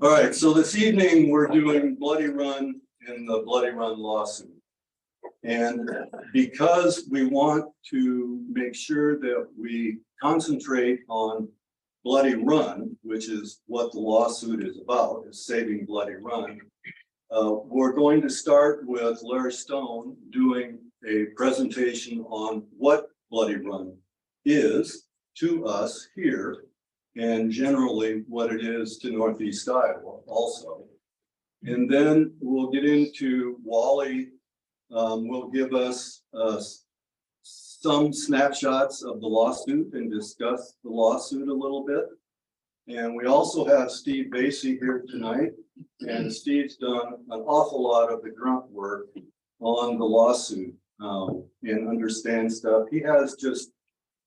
All right, so this evening we're doing Bloody Run in the Bloody Run lawsuit. And because we want to make sure that we concentrate on Bloody Run, which is what the lawsuit is about, is saving Bloody Run, we're going to start with Larry Stone doing a presentation on what Bloody Run is to us here, and generally what it is to Northeast Iowa also. And then we'll get into Wally, will give us some snapshots of the lawsuit and discuss the lawsuit a little bit. And we also have Steve Basie here tonight, and Steve's done an awful lot of the grunt work on the lawsuit and understands stuff. He has just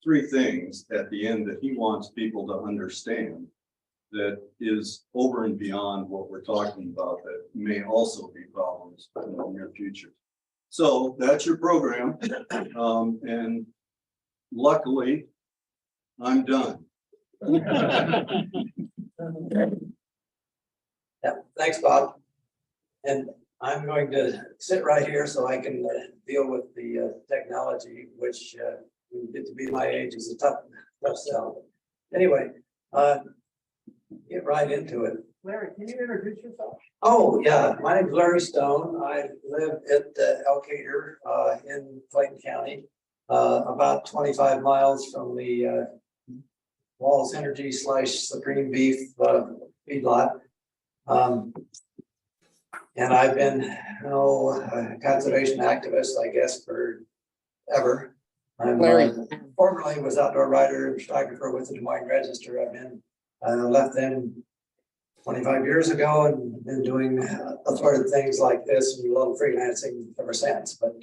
3 things at the end that he wants people to understand that is over and beyond what we're talking about that may also be problems in the near future. So that's your program. And luckily, I'm done. Yeah, thanks, Bob. And I'm going to sit right here so I can deal with the technology, which when you get to be my age is a tough sell. Anyway, get right into it. Larry, can you introduce yourself? Oh, yeah, my name's Larry Stone. I live at Elkader in Clayton County, about 25 miles from the Walls Energy / Supreme Beef feedlot. And I've been a conservation activist, I guess, forever. I'm formerly was outdoor writer and photographer with the Des Moines Register. I've been left them 25 years ago and been doing assorted things like this and a little freelancing ever since. But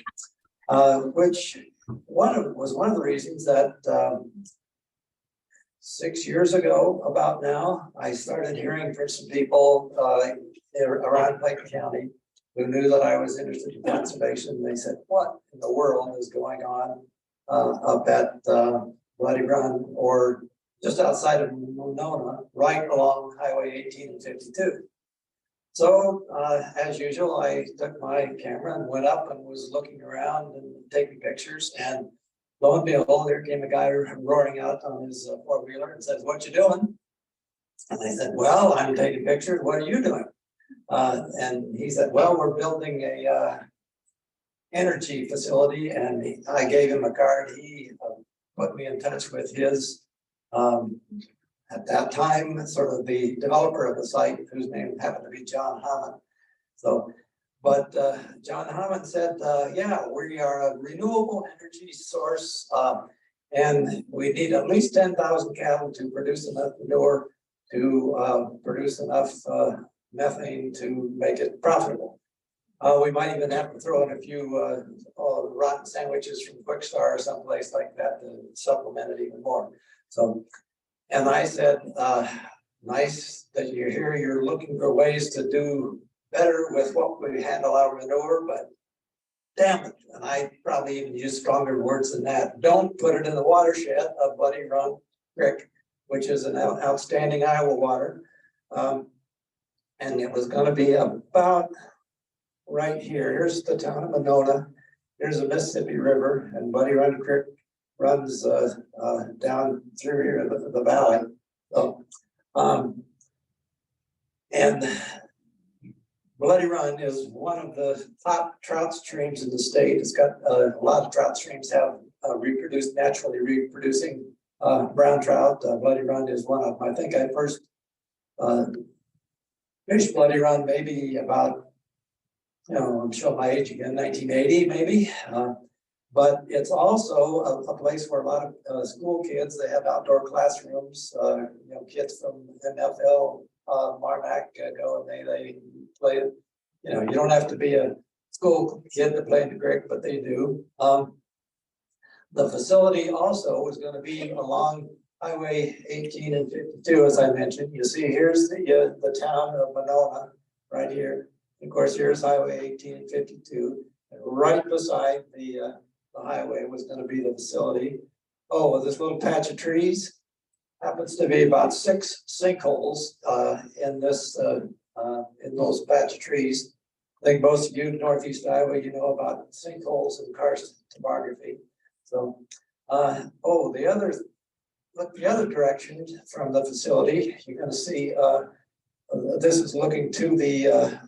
which was one of the reasons that 6 years ago, about now, I started hearing from some people around Clayton County who knew that I was interested in conservation. They said, "What in the world is going on up at Bloody Run or just outside of Monona, right along Highway 18 and 52. So as usual, I took my camera and went up and was looking around and taking pictures. And lo and behold, there came a guy roaring out on his 4-wheeler and says, "What you doing?" And I said, "Well, I'm taking pictures. What are you doing?" And he said, "Well, we're building a energy facility." And I gave him a card. He put me in touch with his, at that time, sort of the developer of the site, whose name happened to be John Hammond. So, but John Hammond said, "Yeah, we are a renewable energy source, and we need at least 10,000 cattle to produce enough manure to produce enough methane to make it profitable. We might even have to throw in a few rotten sandwiches from Quick Star or someplace like that to supplement it even more." So, and I said, "Nice that you're here. You're looking for ways to do better with what we handle our manure, but damn it," and I probably even use stronger words than that, "don't put it in the watershed of Bloody Run Creek, which is an outstanding Iowa water." And it was going to be about right here. Here's the town of Monona. There's the Mississippi River, and Bloody Run Creek runs down through here, the valley. So, and Bloody Run is one of the top trout streams in the state. It's got a lot of trout streams have naturally reproducing brown trout. Bloody Run is one of them. I think I first fished Bloody Run maybe about, I'm showing my age again, 1980 maybe. But it's also a place where a lot of school kids, they have outdoor classrooms. Kids from NFL, Marmac go and they play. You don't have to be a school kid to play in the creek, but they do. The facility also was going to be along Highway 18 and 52, as I mentioned. You see, here's the town of Monona right here. Of course, here's Highway 18 and 52. And right beside the highway was going to be the facility. Oh, with this little patch of trees, happens to be about 6 sinkholes in this in those patch of trees. I think most of you in Northeast Iowa, you know about sinkholes and karst topography. So, look the other direction from the facility, you're going to see this is looking to the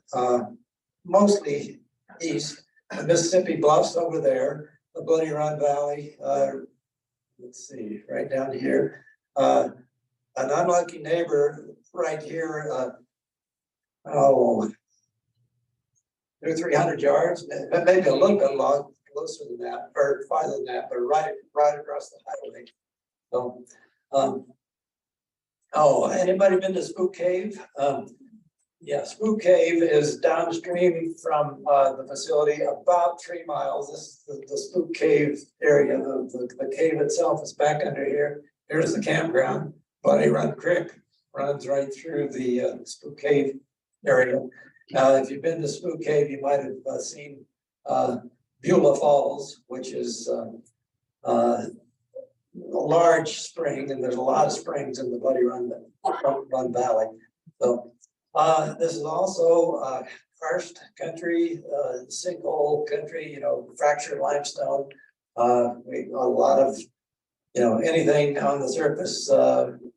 mostly east, the Mississippi Bluffs over there, the Bloody Run Valley. Let's see, right down here. An unlucky neighbor right here. 300 yards, maybe a little bit long, closer than that, or farther than that, but right across the highway. So, anybody been to Spook Cave? Yeah, Spook Cave is downstream from the facility about 3 miles. This is the Spook Cave area. The cave itself is back under here. Here's the campground. Bloody Run Creek runs right through the Spook Cave area. If you've been to Spook Cave, you might have seen Beulah Falls, which is a large spring, and there's a lot of springs in the Bloody Run Valley. So this is also karst country, sinkhole country, fractured limestone. A lot of, anything on the surface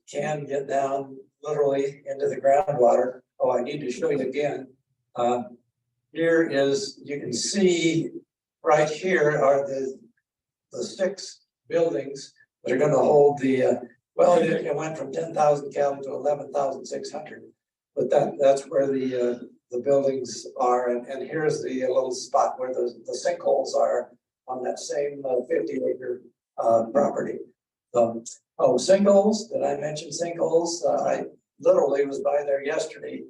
can get down literally into the groundwater. Oh, I need to show you again. Here is, you can see right here are the 6 buildings that are going to hold the, it went from 10,000 gallon to 11,600. But that's where the buildings are. And here's the little spot where the sinkholes are on that same 50-acre property. Sinkholes, did I mention sinkholes? I literally was by there yesterday.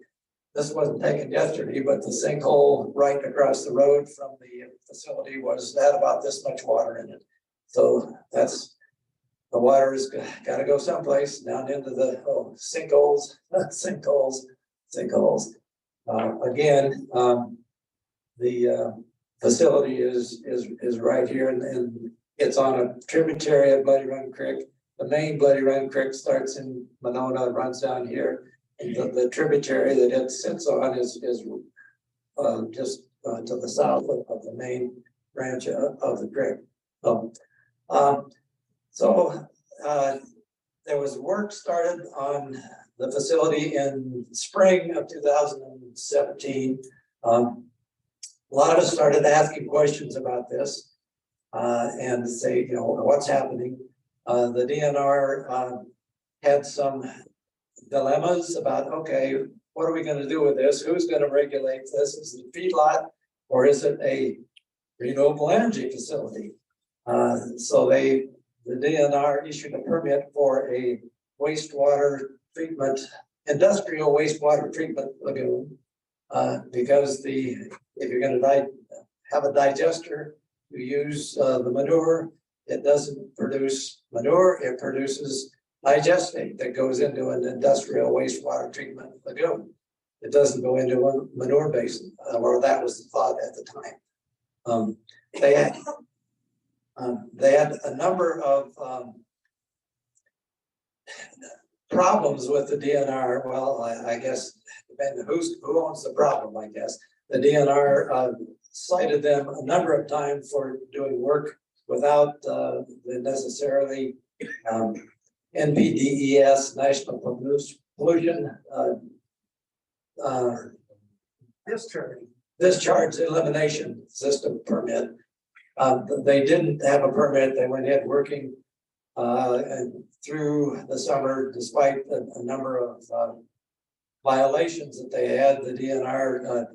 This wasn't taken yesterday, but the sinkhole right across the road from the facility had about this much water in it. So the water has got to go someplace down into the sinkholes, sinkholes. Again, the facility is right here, and it's on a tributary of Bloody Run Creek. The main Bloody Run Creek starts in Monona, runs down here. The tributary that it sits on is just to the south of the main branch of the creek. There was work started on the facility in spring of 2017. A lot of us started asking questions about this and say, what's happening? The DNR had some dilemmas about, okay, what are we going to do with this? Who's going to regulate this? Is it a feedlot or is it a renewable energy facility? So the DNR issued a permit for a wastewater treatment, industrial wastewater treatment lagoon, because if you're going to have a digester, you use the manure. It doesn't produce manure; it produces digestate that goes into an industrial wastewater treatment lagoon. It doesn't go into a manure basin, or that was the thought at the time. They had a number of problems with the DNR. Well, I guess depending who owns the problem. I guess the DNR cited them a number of times for doing work without the necessarily NPDES, National Pollution Discharge Elimination System permit. They didn't have a permit. They went ahead working and through the summer, despite a number of violations that they had. The DNR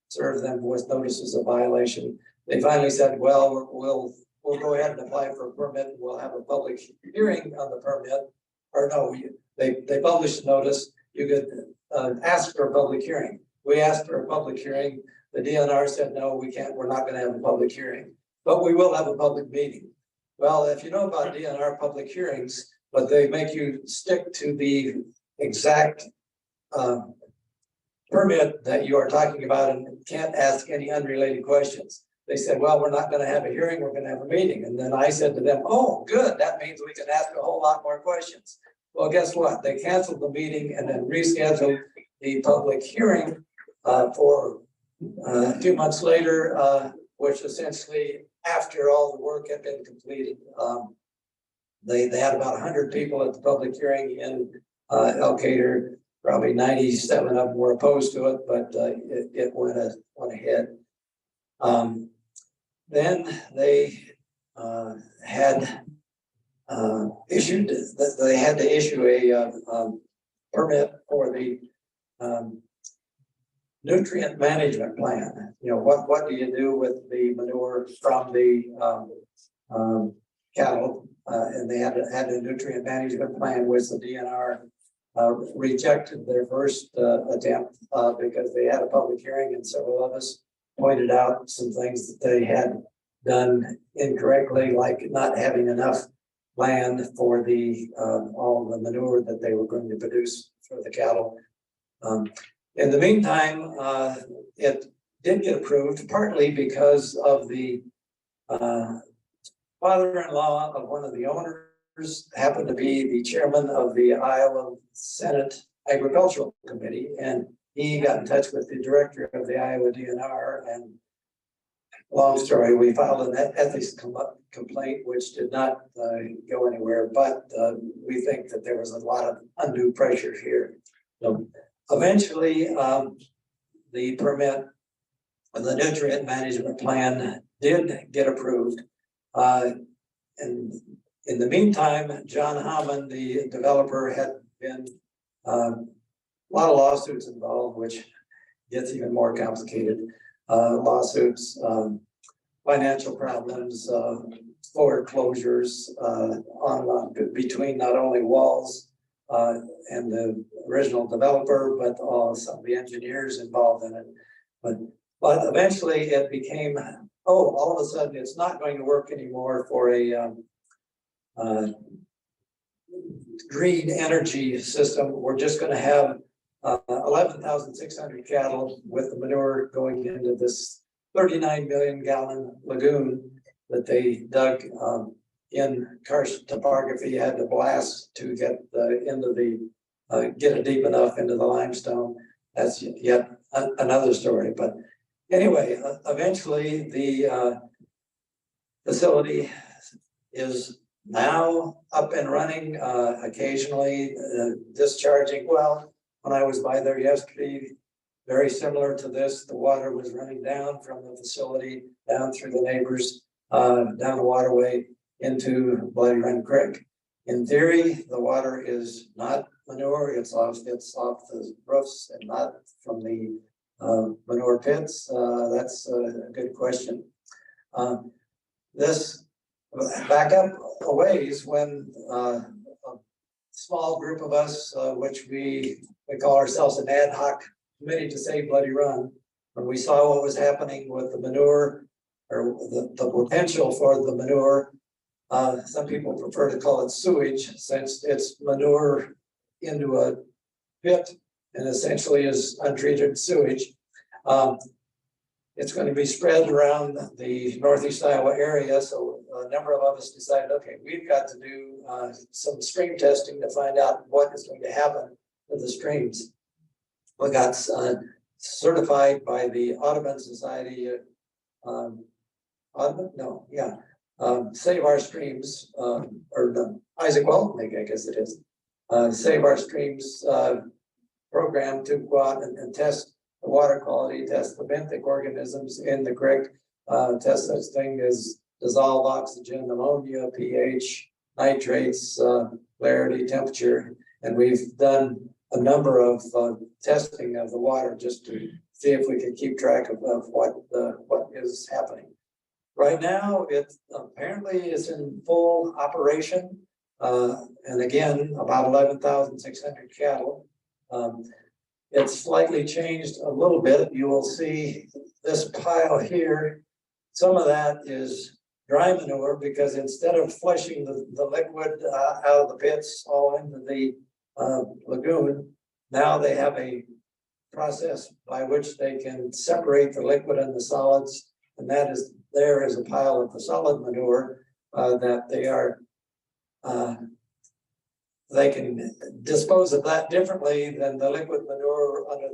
served them with notices of violation. They finally said, well, we'll go ahead and apply for a permit. We'll have a public hearing on the permit. Or no, they published a notice. You could ask for a public hearing. We asked for a public hearing. The DNR said, no, we can't. We're not going to have a public hearing, but we will have a public meeting. Well, if you know about DNR public hearings, but they make you stick to the exact permit that you are talking about and can't ask any unrelated questions. They said, well, we're not going to have a hearing, we're going to have a meeting. And then I said to them, oh, good, that means we can ask a whole lot more questions. Well, guess what? They canceled the meeting and then rescheduled the public hearing for 2 months later, which essentially after all the work had been completed. They had about 100 people at the public hearing in Elkader. Probably 97 of them were opposed to it, but it went ahead. Then they had issued, they had to issue a permit for the nutrient management plan. You know, what do you do with the manure from the cattle? And they had a nutrient management plan, which the DNR rejected their first attempt because they had a public hearing and several of us pointed out some things that they had done incorrectly, like not having enough land for the all the manure that they were going to produce for the cattle. In the meantime, it did get approved, partly because of the father-in-law of one of the owners happened to be the chairman of the Iowa Senate Agricultural Committee, and he got in touch with the director of the Iowa DNR, and long story, we filed an ethics complaint, which did not go anywhere, but we think that there was a lot of undue pressure here. So eventually, the permit, the nutrient management plan did get approved. And in the meantime, John Hammond, the developer, had been a lot of lawsuits involved, which gets even more complicated. Lawsuits, financial problems, foreclosures, on between not only Walls and the original developer, but some of the engineers involved in it. But eventually it became, all of a sudden it's not going to work anymore for a green energy system. We're just going to have 11,600 cattle with the manure going into this 39 million gallon lagoon that they dug in karst topography. You had to blast to get into the get it deep enough into the limestone. That's yet another story. But anyway, eventually the facility is now up and running, occasionally discharging. Well, when I was by there yesterday, very similar to this, the water was running down from the facility, down through the neighbors, down the waterway into Bloody Run Creek. In theory, the water is not manure, it's off the roofs and not from the manure pits. That's a good question. This back up a ways when a small group of us, which we call ourselves an ad hoc committee to save Bloody Run, when we saw what was happening with the manure or the potential for the manure, some people prefer to call it sewage since it's manure into a pit and essentially is untreated sewage. It's going to be spread around the Northeast Iowa area. So a number of us decided, okay, we've got to do some stream testing to find out what is going to happen to the streams. We got certified by the Audubon Society, Save Our Streams, or Isaac Walton, I guess it is, Save Our Streams program to go out and test the water quality, test the benthic organisms in the creek, test such thing as dissolved oxygen, ammonia, pH, nitrates, clarity, temperature, and we've done a number of testing of the water just to see if we can keep track of what is happening. Right now, it apparently is in full operation, and again, about 11,600 cattle. It's slightly changed a little bit. You will see this pile here. Some of that is dry manure because instead of flushing the liquid out of the pits all into the lagoon, now they have a process by which they can separate the liquid and the solids, and that is there is a pile of the solid manure that they are they can dispose of that differently than the liquid manure under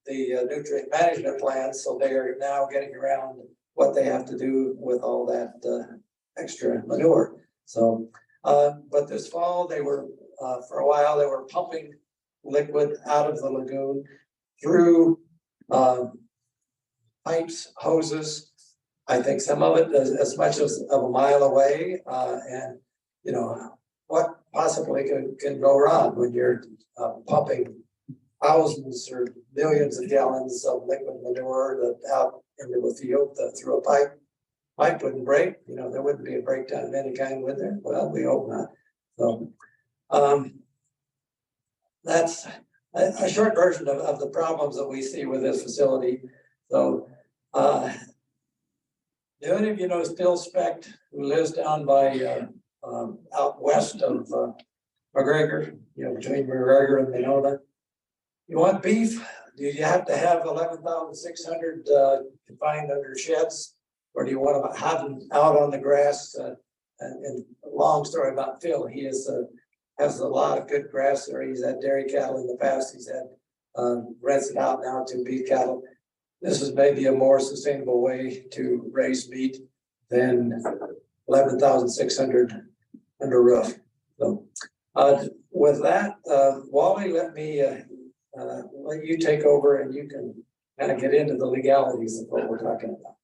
the nutrient management plan. So they are now getting around what they have to do with all that extra manure. So, but this fall they were, for a while, they were pumping liquid out of the lagoon through pipes, hoses. I think some of it as much as of a mile away, and you know, what possibly can go wrong when you're pumping thousands or millions of gallons of liquid manure that out into a field through a pipe. Pipe wouldn't break, you know, there wouldn't be a breakdown of any kind, would there? Well, we hope not. So that's a short version of the problems that we see with this facility. So do any of you know Still Specht, who lives down by out west of McGregor, you know, between McGregor and Monona? You want beef? Do you have to have 11,600 confined under sheds? Or do you want to have them out on the grass? And long story about Phil, he has a lot of good grass there. He's had dairy cattle in the past. He's had rents it out now to beef cattle. This is maybe a more sustainable way to raise meat than 11,600 under roof. So with that, Wally, let me let you take over and you can kind of get into the legalities of what we're talking about.